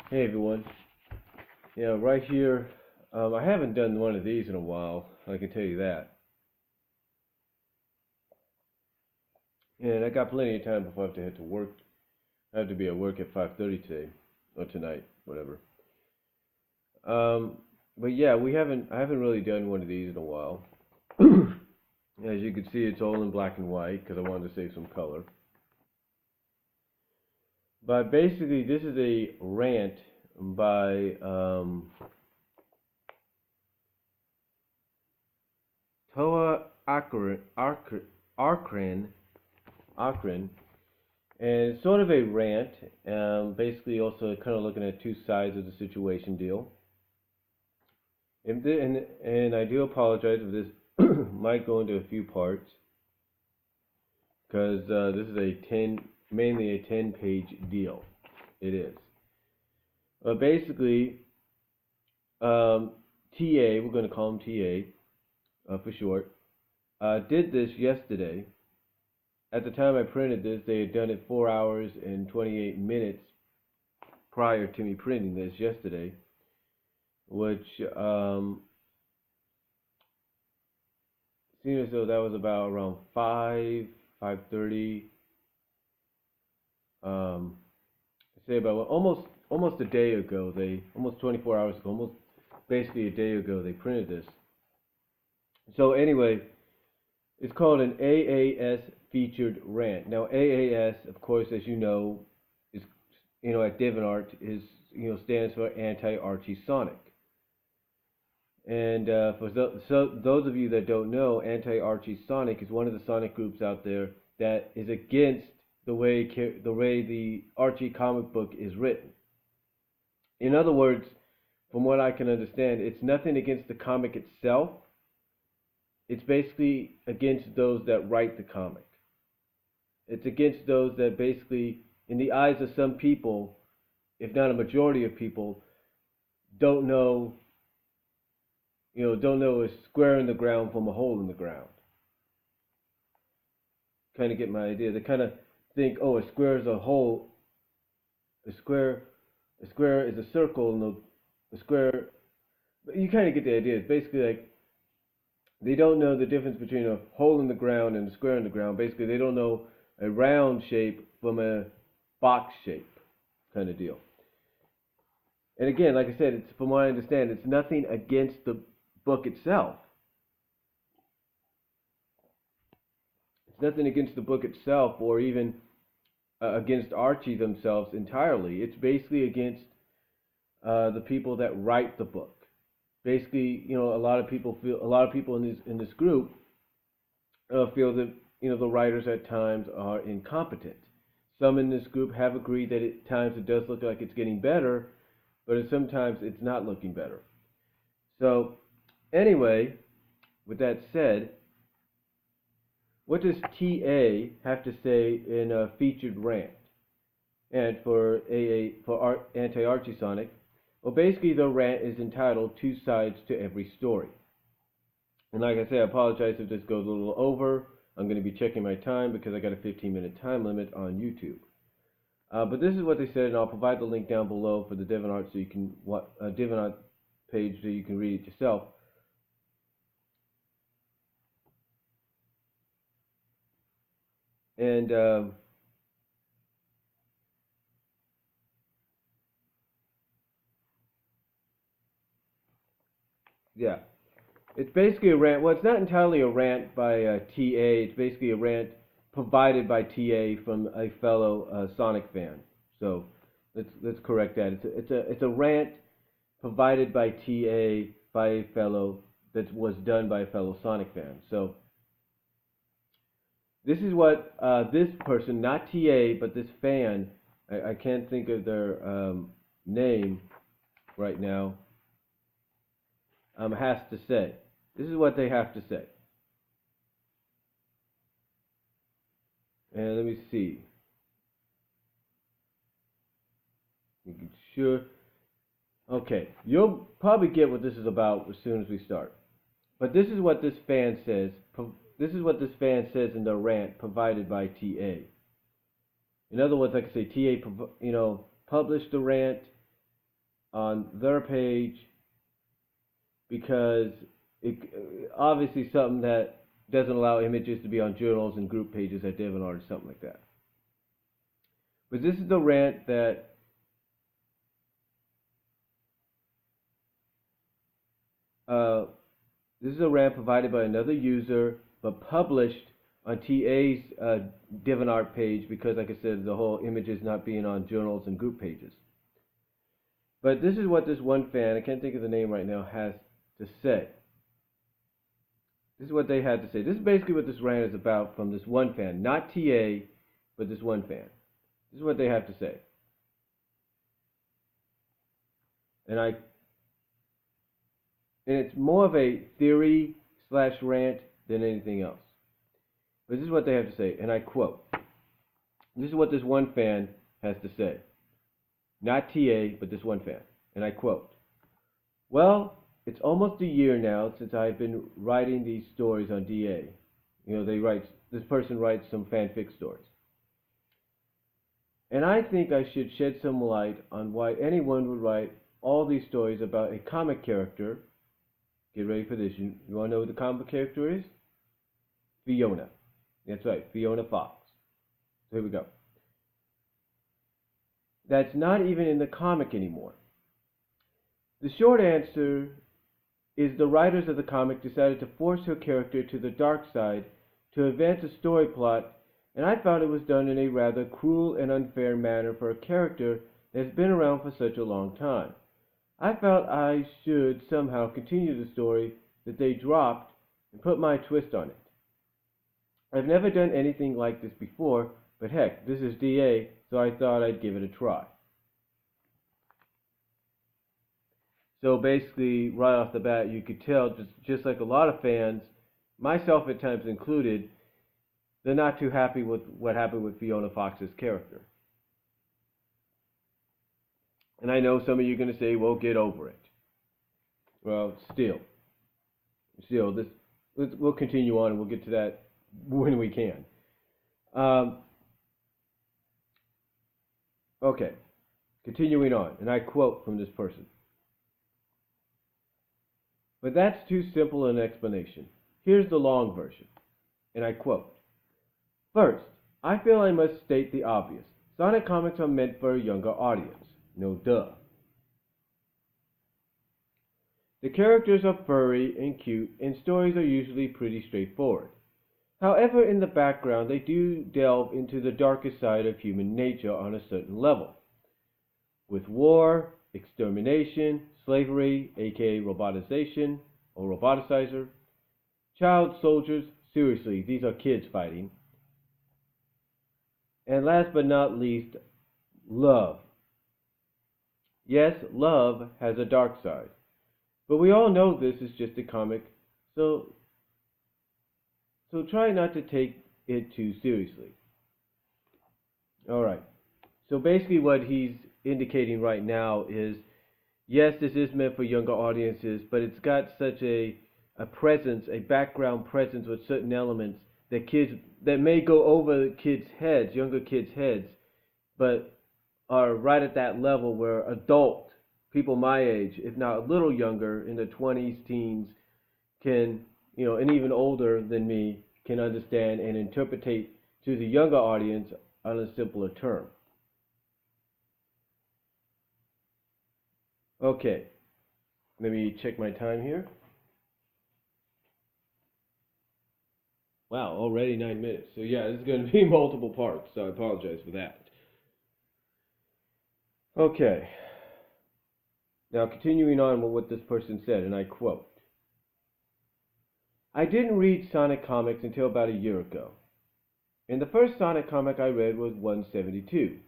Hey everyone. Yeah, right here. I haven't done one of these in a while. I can tell you that. And I got plenty of time before I have to head to work. I have to be at work at 5:30 today or tonight, whatever. Um, but yeah, we haven't. I haven't really done one of these in a while. As you can see, it's all in black and white because I wanted to save some color. But basically, this is a rant by Toa Akron, Akron, and it's sort of a rant, basically also kind of looking at two sides of the situation deal. And I do apologize if this might go into a few parts because this is mainly a 10-page deal. It is. But basically, TA, we're going to call him TA for short, did this yesterday. At the time I printed this, they had done it 4 hours and 28 minutes prior to me printing this yesterday, which seemed as though that was about around 5:30. I say about almost a day ago. They almost 24 hours ago, almost basically a day ago. They printed this. So anyway, it's called an AAS featured rant. Now AAS, of course, as you know, is at DeviantArt is stands for Anti-Archie Sonic. And so those of you that don't know, Anti-Archie Sonic is one of the Sonic groups out there that is against the way the Archie comic book is written. In other words, from what I can understand, it's nothing against the comic itself. It's basically against those that write the comic. It's against those that basically, in the eyes of some people, if not a majority of people, don't know a square in the ground from a hole in the ground. Kind of get my idea. They kind of think, oh, a square is a hole. A square is a circle, and a square. But you kind of get the idea. It's basically like they don't know the difference between a hole in the ground and a square in the ground. Basically, they don't know a round shape from a box shape, kind of deal. And again, like I said, it's from what I understand, it's nothing against the book itself. It's nothing against the book itself, or even against Archie themselves entirely. It's basically against the people that write the book. Basically, a lot of people in this group feel that the writers at times are incompetent. Some in this group have agreed that at times it does look like it's getting better, but sometimes it's not looking better. So, anyway, with that said, what does TA have to say in a featured rant? And for Anti-Archie Sonic, well, basically the rant is entitled Two Sides to Every Story. And like I said, I apologize if this goes a little over. I'm going to be checking my time because I got a 15-minute time limit on YouTube. But this is what they said, and I'll provide the link down below for the DeviantArt so you can DeviantArt page so you can read it yourself. And yeah, it's basically a rant. Well, it's not entirely a rant by TA. It's basically a rant provided by TA from a fellow Sonic fan. So let's correct that. It's a rant provided by TA by a fellow that was done by a fellow Sonic fan. So this is what this person, not TA, but this fan, I can't think of their name right now, has to say. This is what they have to say. And let me see. Sure. Okay, you'll probably get what this is about as soon as we start. But this is what this fan says. This is what this fan says in the rant provided by TA. In other words, like I say, TA, published the rant, on their page because it obviously something that doesn't allow images to be on journals and group pages at DeviantArt or something like that. But this is the rant that this is a rant provided by another user, but published on TA's DeviantArt page because, like I said, the whole images not being on journals and group pages. But this is what this one fan, I can't think of the name right now, has to say. This is what they had to say. This is basically what this rant is about from this one fan. Not TA, but this one fan. This is what they have to say. And it's more of a theory / rant than anything else. But this is what they have to say, and I quote. This is what this one fan has to say. Not TA, but this one fan. And I quote, "Well, it's almost a year now since I've been writing these stories on DA. This person writes some fanfic stories. And I think I should shed some light on why anyone would write all these stories about a comic character." Get ready for this. You want to know what the comic character is? Fiona. That's right, Fiona Fox. So here we go. That's not even in the comic anymore. The short answer is the writers of the comic decided to force her character to the dark side to advance a story plot, and I found it was done in a rather cruel and unfair manner for a character that has been around for such a long time. I felt I should somehow continue the story that they dropped and put my twist on it. I've never done anything like this before, but heck, this is DA, so I thought I'd give it a try. So basically, right off the bat, you could tell, just like a lot of fans, myself at times included, they're not too happy with what happened with Fiona Fox's character. And I know some of you are going to say, well, get over it. Well, still, we'll continue on and we'll get to that when we can. Okay, continuing on, and I quote from this person. "But that's too simple an explanation. Here's the long version." And I quote, "First, I feel I must state the obvious. Sonic comics are meant for a younger audience. No duh. The characters are furry and cute, and stories are usually pretty straightforward. However, in the background, they do delve into the darkest side of human nature on a certain level. With war, extermination, slavery, aka robotization or roboticizer, child soldiers, seriously, these are kids fighting, and last but not least, love. Yes, love has a dark side, but we all know this is just a comic, so try not to take it too seriously." Alright, so basically what he's indicating right now is, yes, this is meant for younger audiences, but it's got such a presence, a background presence with certain elements that may go over kids' heads, younger kids' heads, but are right at that level where adult people my age, if not a little younger, in their 20s, teens, can, and even older than me, can understand and interpretate to the younger audience on a simpler term. Okay, let me check my time here. Wow, already 9 minutes. So yeah, this is going to be multiple parts, so I apologize for that. Okay, now continuing on with what this person said, and I quote, "I didn't read Sonic comics until about a year ago, and the first Sonic comic I read was 172.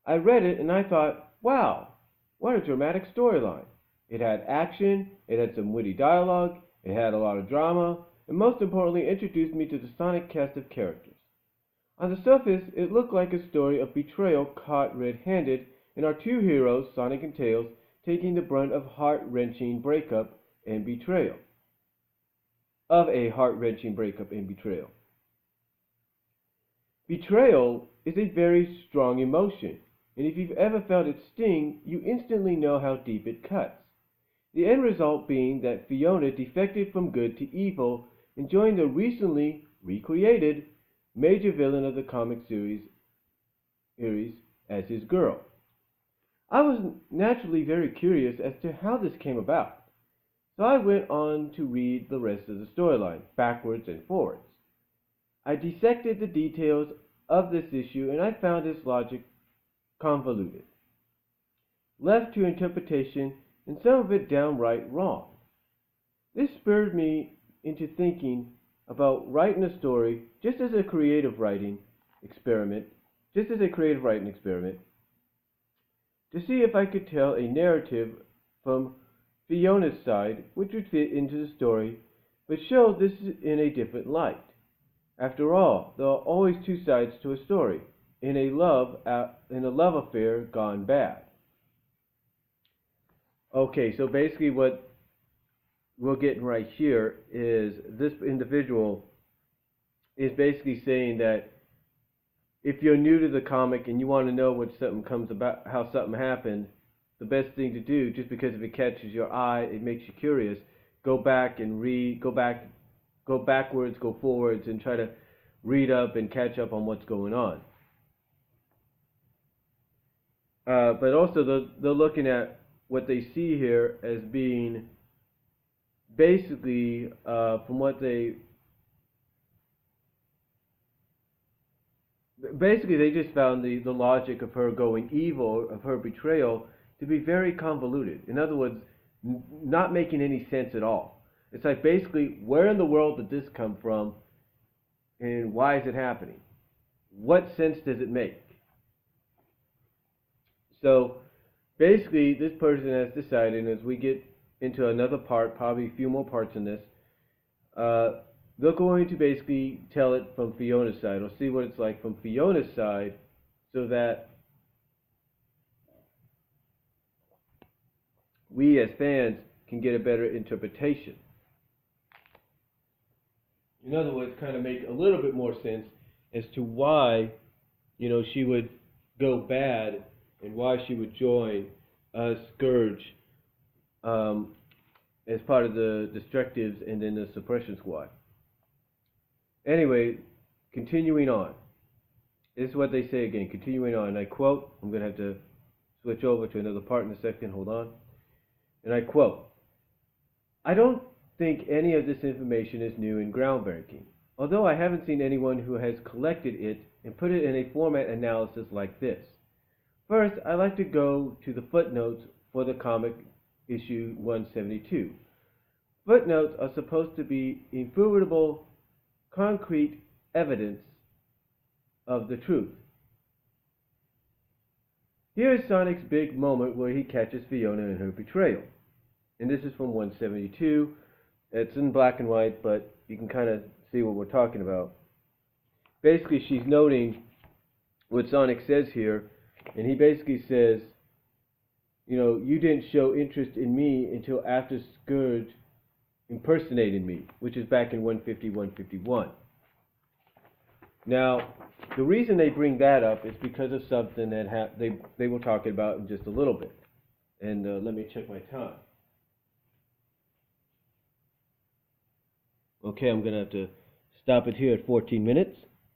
I read it and I thought, wow, what a dramatic storyline. It had action, it had some witty dialogue, it had a lot of drama, and most importantly introduced me to the Sonic cast of characters. On the surface, it looked like a story of betrayal caught red-handed, and our two heroes, Sonic and Tails, taking the brunt of heart-wrenching breakup and betrayal. Betrayal is a very strong emotion, and if you've ever felt it sting, you instantly know how deep it cuts. The end result being that Fiona defected from good to evil and joined the recently recreated major villain of the comic series as his girl. I was naturally very curious as to how this came about, so I went on to read the rest of the storyline, backwards and forwards. I dissected the details of this issue and I found its logic convoluted, left to interpretation, and some of it downright wrong. This spurred me into thinking about writing a story just as a creative writing experiment, to see if I could tell a narrative from Fiona's side which would fit into the story, but show this in a different light. After all, there are always two sides to a story, in a love affair gone bad. Okay, so basically what we're getting right here is this individual is basically saying that if you're new to the comic and you want to know what something comes about, how something happened, the best thing to do, just because if it catches your eye, it makes you curious, go back and read, go backwards, go forwards, and try to read up and catch up on what's going on. But also they're looking at what they see here as being basically, from what they just found the logic of her going evil, of her betrayal, to be very convoluted. In other words, not making any sense at all. It's like basically, where in the world did this come from, and why is it happening? What sense does it make? So basically, this person has decided, as we get into another part, probably a few more parts in this, they're going to basically tell it from Fiona's side, or see what it's like from Fiona's side, so that we as fans can get a better interpretation. In other words, kind of make a little bit more sense as to why, she would go bad and why she would join Scourge as part of the Destructives and then the Suppression Squad. Anyway, continuing on. This is what they say again, continuing on. I quote, I'm going to have to switch over to another part in a second, hold on. And I quote, "I don't think any of this information is new and groundbreaking, although I haven't seen anyone who has collected it and put it in a format analysis like this. First, I like to go to the footnotes for the comic issue 172. Footnotes are supposed to be irrefutable, concrete evidence of the truth. Here is Sonic's big moment where he catches Fiona in her betrayal." And this is from 172. It's in black and white, but you can kind of see what we're talking about. Basically, she's noting what Sonic says here, and he basically says, you didn't show interest in me until after Scourge impersonated me, which is back in 150, 151. Now, the reason they bring that up is because of something that they were talking about in just a little bit. And let me check my time. Okay, I'm going to have to stop it here at 14 minutes.